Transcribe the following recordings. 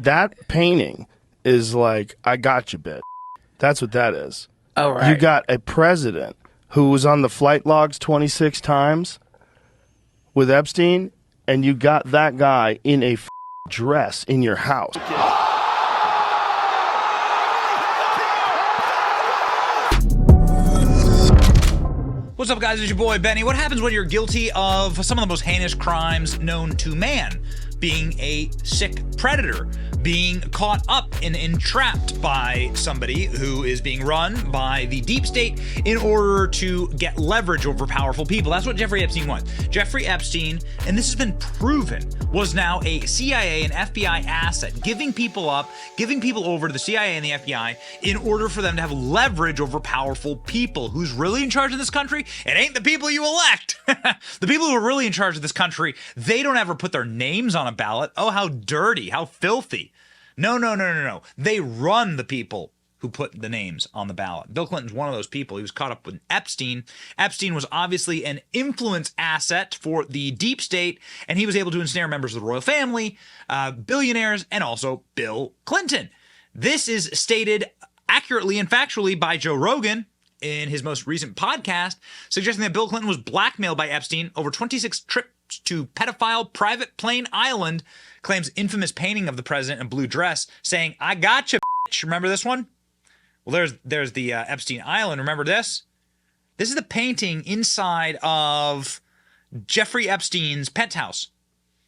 That painting is like, I got you, bitch. That's what that is. Oh, right. You got a president who was on the flight logs 26 times with Epstein, and you got that guy in a dress in your house. What's up, guys? It's your boy, Benny. What happens when you're guilty of some of the most heinous crimes known to man? Being a sick predator, being caught up and entrapped by somebody who is being run by the deep state in order to get leverage over powerful people. That's what Jeffrey Epstein was. Jeffrey Epstein, and this has been proven, was now a CIA and FBI asset, giving people over to the CIA and the FBI in order for them to have leverage over powerful people. Who's really in charge of this country? It ain't the people you elect. The people who are really in charge of this country, they don't ever put their names on a ballot. Oh, how dirty, how filthy. No. They run the people who put the names on the ballot. Bill Clinton's one of those people. He was caught up with Epstein. Epstein was obviously an influence asset for the deep state, and he was able to ensnare members of the royal family, billionaires, and also Bill Clinton. This is stated accurately and factually by Joe Rogan in his most recent podcast, suggesting that Bill Clinton was blackmailed by Epstein over 26 trips to pedophile private plane island, claims infamous painting of the president in a blue dress, saying, "I got you, bitch." Remember this one? Well, there's the Epstein Island. Remember this? This is the painting inside of Jeffrey Epstein's penthouse.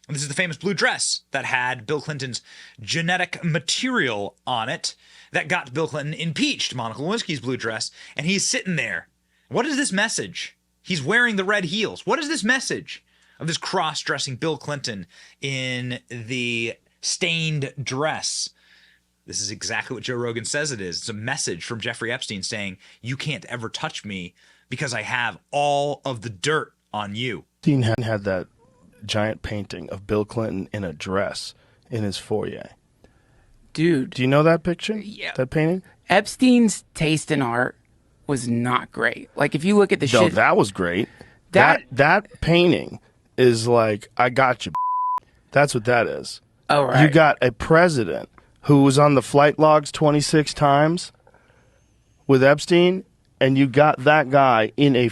And this is the famous blue dress that had Bill Clinton's genetic material on it that got Bill Clinton impeached, Monica Lewinsky's blue dress, and he's sitting there. What is this message? He's wearing the red heels. What is this message of this cross-dressing Bill Clinton in the stained dress? This is exactly what Joe Rogan says it is. It's a message from Jeffrey Epstein saying, you can't ever touch me because I have all of the dirt on you. Epstein had that giant painting of Bill Clinton in a dress in his foyer. Dude. Do you know that picture? Yeah. That painting? Epstein's taste in art was not great. Like, if you look at the shit... No, that was great. That painting is like, I got you. That's what that is. Oh, right. You got a president who was on the flight logs 26 times with Epstein, and you got that guy in a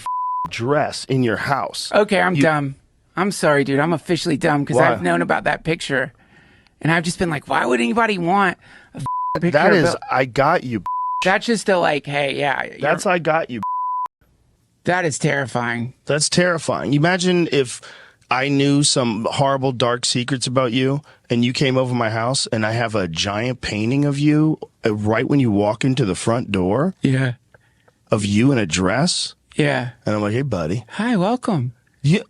dress in your house. Okay, I'm dumb. I'm sorry, dude. I'm officially dumb because I've known about that picture. And I've just been like, why would anybody want a picture That of is, Bill? I got you. That's just a like, hey, yeah. That's I got you. That is terrifying. That's terrifying. Imagine if I knew some horrible dark secrets about you and you came over my house and I have a giant painting of you right when you walk into the front door. Yeah. Of you in a dress. Yeah. And I'm like, hey, buddy. Hi, welcome. Yeah.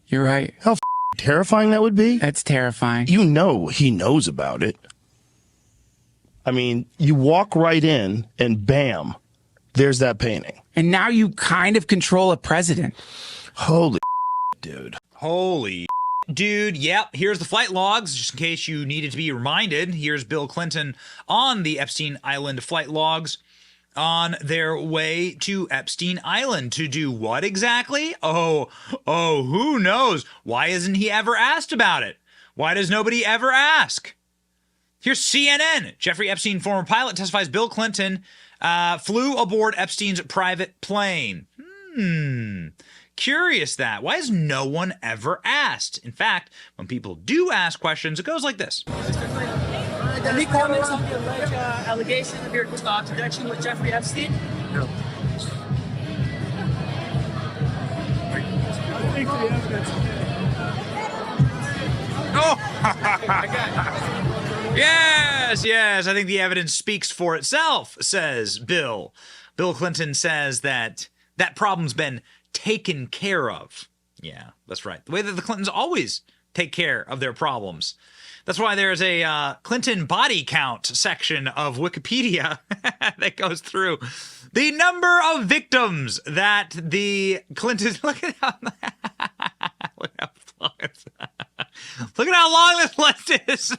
You're right. How terrifying that would be? That's terrifying. You know he knows about it. I mean, you walk right in and bam, there's that painting. And now you kind of control a president. Holy dude. Holy dude. Yep. Here's the flight logs, just in case you needed to be reminded. Here's Bill Clinton on the Epstein Island flight logs on their way to Epstein Island to do what exactly? Oh, who knows? Why isn't he ever asked about it? Why does nobody ever ask? Here's CNN. Jeffrey Epstein, former pilot, testifies Bill Clinton flew aboard Epstein's private plane. Curious that. Why has no one ever asked? In fact, when people do ask questions, it goes like this. Any comments on the alleged allegation of your connection with Jeffrey Epstein? No. I think the evidence. Oh! Yes. I think the evidence speaks for itself, says Bill. Bill Clinton says that problem's been taken care of. Yeah, that's right. The way that the Clintons always take care of their problems. That's why there's a Clinton body count section of Wikipedia that goes through the number of victims that the Clintons... Look at how long this list is.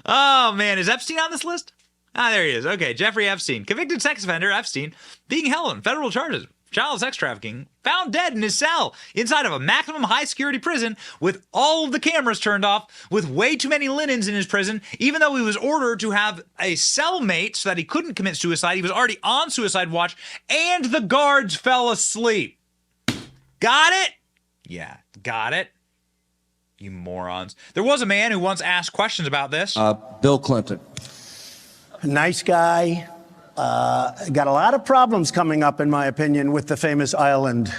Oh, man. Is Epstein on this list? Ah, there he is. Okay, Jeffrey Epstein. Convicted sex offender Epstein being held on federal charges child sex trafficking, found dead in his cell inside of a maximum high security prison with all of the cameras turned off, with way too many linens in his prison, even though he was ordered to have a cellmate so that he couldn't commit suicide. He was already on suicide watch, and the guards fell asleep. Got it? Yeah, got it. You morons. There was a man who once asked questions about this. Bill Clinton. Nice guy. Got a lot of problems coming up, in my opinion, with the famous island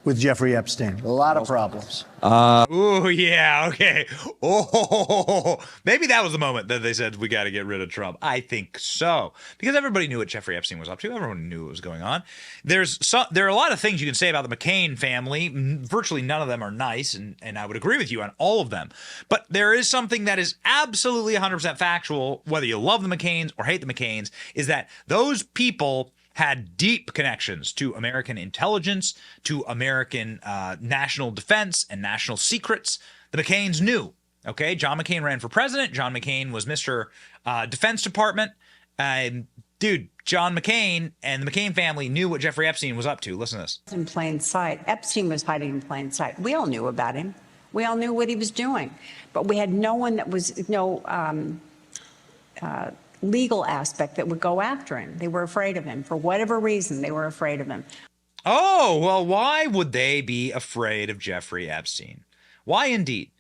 with Jeffrey Epstein. A lot of problems. Ooh, yeah, okay. Oh, maybe that was the moment that they said we got to get rid of Trump. I think so, because everybody knew what Jeffrey Epstein was up to. Everyone knew what was going on. There are a lot of things you can say about the McCain family. Virtually none of them are nice, and I would agree with you on all of them. But there is something that is absolutely 100% factual, whether you love the McCains or hate the McCains, is that those people had deep connections to American intelligence, to American national defense and national secrets. The McCains knew, okay? John McCain ran for president. John McCain was Mr. Defense Department. Dude, John McCain and the McCain family knew what Jeffrey Epstein was up to. Listen to this. In plain sight. Epstein was hiding in plain sight. We all knew about him. We all knew what he was doing. But we had no one that was, legal aspect that would go after him. They were afraid of him. For whatever reason, they were afraid of him. Oh, well, why would they be afraid of Jeffrey Epstein? Why indeed?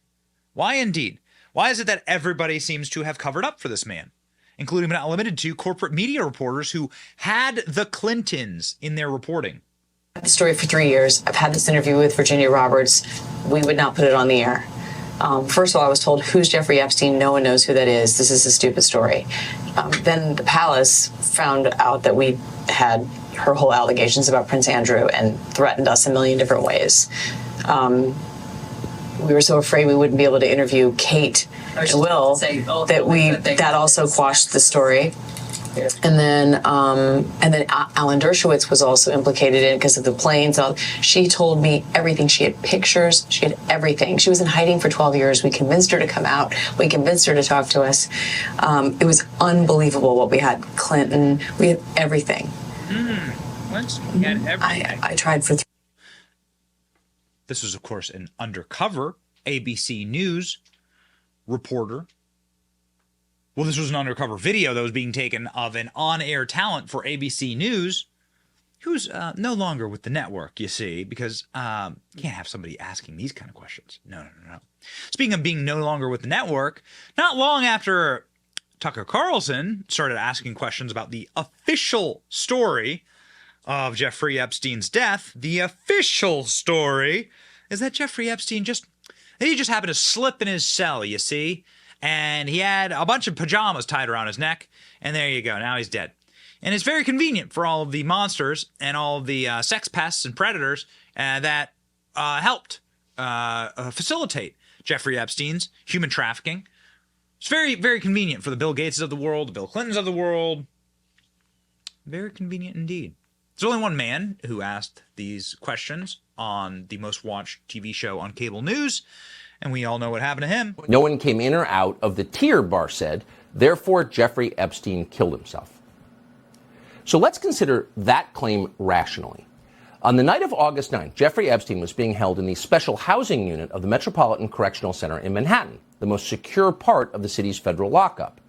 Why indeed? Why is it that everybody seems to have covered up for this man, including but not limited to corporate media reporters who had the Clintons in their reporting? I've had the story for 3 years. I've had this interview with Virginia Roberts. We would not put it on the air. First of all, I was told, who's Jeffrey Epstein? No one knows who that is. This is a stupid story. Then the palace found out that we had her whole allegations about Prince Andrew and threatened us a million different ways. We were so afraid we wouldn't be able to interview Kate and Will that also quashed the story. And then Alan Dershowitz was also implicated in it because of the planes. She told me everything. She had pictures. She had everything. She was in hiding for 12 years. We convinced her to come out. We convinced her to talk to us. It was unbelievable what we had. Clinton. We had everything. We had everything. I tried for. This was, of course, an undercover ABC News reporter. Well, this was an undercover video that was being taken of an on-air talent for ABC News who's no longer with the network, you see, because you can't have somebody asking these kind of questions. No. Speaking of being no longer with the network, not long after Tucker Carlson started asking questions about the official story of Jeffrey Epstein's death, the official story is that Jeffrey Epstein just happened to slip in his cell, you see, and he had a bunch of pajamas tied around his neck, and there you go. Now he's dead. And it's very convenient for all of the monsters and all of the sex pests and predators that helped facilitate Jeffrey Epstein's human trafficking. It's very, very convenient for the Bill Gates of the world, the Bill Clintons of the world. Very convenient indeed. There's only one man who asked these questions on the most watched TV show on cable news, and we all know what happened to him. No one came in or out of the tier, Barr said. Therefore, Jeffrey Epstein killed himself. So let's consider that claim rationally. On the night of August 9th, Jeffrey Epstein was being held in the special housing unit of the Metropolitan Correctional Center in Manhattan, the most secure part of the city's federal lockup.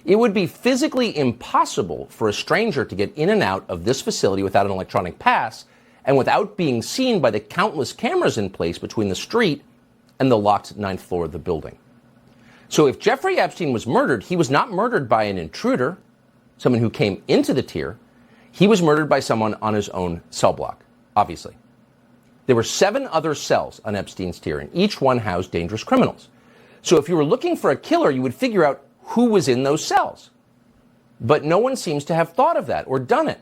It would be physically impossible for a stranger to get in and out of this facility without an electronic pass and without being seen by the countless cameras in place between the street and the locked 9th floor of the building. So if Jeffrey Epstein was murdered, he was not murdered by an intruder, someone who came into the tier. He was murdered by someone on his own cell block, obviously. There were 7 other cells on Epstein's tier, and each one housed dangerous criminals. So if you were looking for a killer, you would figure out who was in those cells. But no one seems to have thought of that or done it.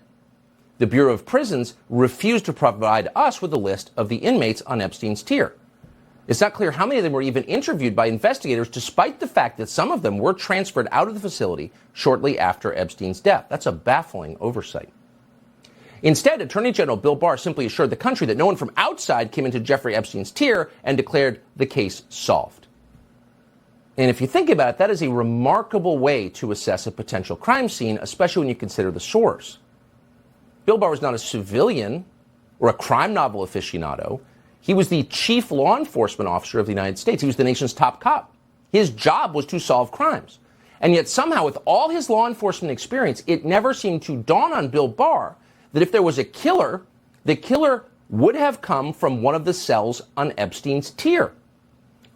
The Bureau of Prisons refused to provide us with a list of the inmates on Epstein's tier. It's not clear how many of them were even interviewed by investigators, despite the fact that some of them were transferred out of the facility shortly after Epstein's death. That's a baffling oversight. Instead, Attorney General Bill Barr simply assured the country that no one from outside came into Jeffrey Epstein's tier and declared the case solved. And if you think about it, that is a remarkable way to assess a potential crime scene, especially when you consider the source. Bill Barr was not a civilian or a crime novel aficionado. He was the chief law enforcement officer of the United States. He was the nation's top cop. His job was to solve crimes. And yet somehow, with all his law enforcement experience, it never seemed to dawn on Bill Barr that if there was a killer, the killer would have come from one of the cells on Epstein's tier.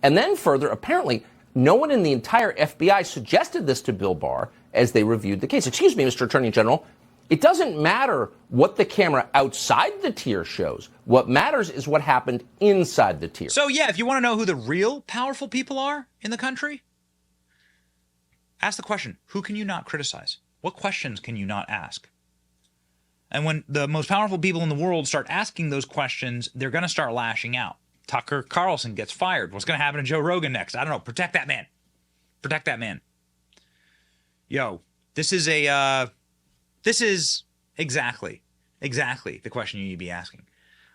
And then further, apparently, no one in the entire FBI suggested this to Bill Barr as they reviewed the case. Excuse me, Mr. Attorney General. It doesn't matter what the camera outside the tier shows. What matters is what happened inside the tier. So, yeah, if you want to know who the real powerful people are in the country, ask the question, who can you not criticize? What questions can you not ask? And when the most powerful people in the world start asking those questions, they're going to start lashing out. Tucker Carlson gets fired. What's going to happen to Joe Rogan next? I don't know. Protect that man. Protect that man. Yo, this is exactly the question you need to be asking.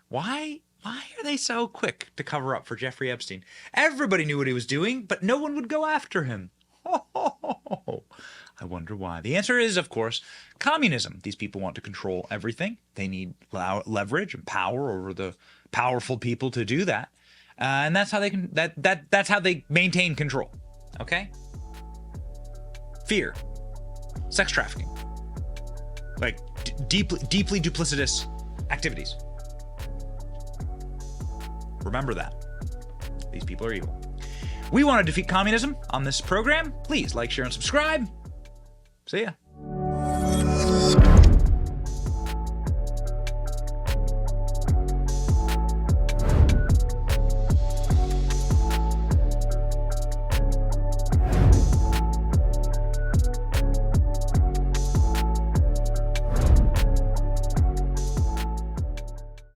Why are they so quick to cover up for Jeffrey Epstein? Everybody knew what he was doing, but no one would go after him. I wonder why. The answer is, of course, communism. These people want to control everything. They need leverage and power over the powerful people to do that. And that's how they can that's how they maintain control. Okay? Fear. Sex trafficking. Like deeply duplicitous activities. Remember that. These people are evil. We want to defeat communism on this program. Please like, share, and subscribe. See ya.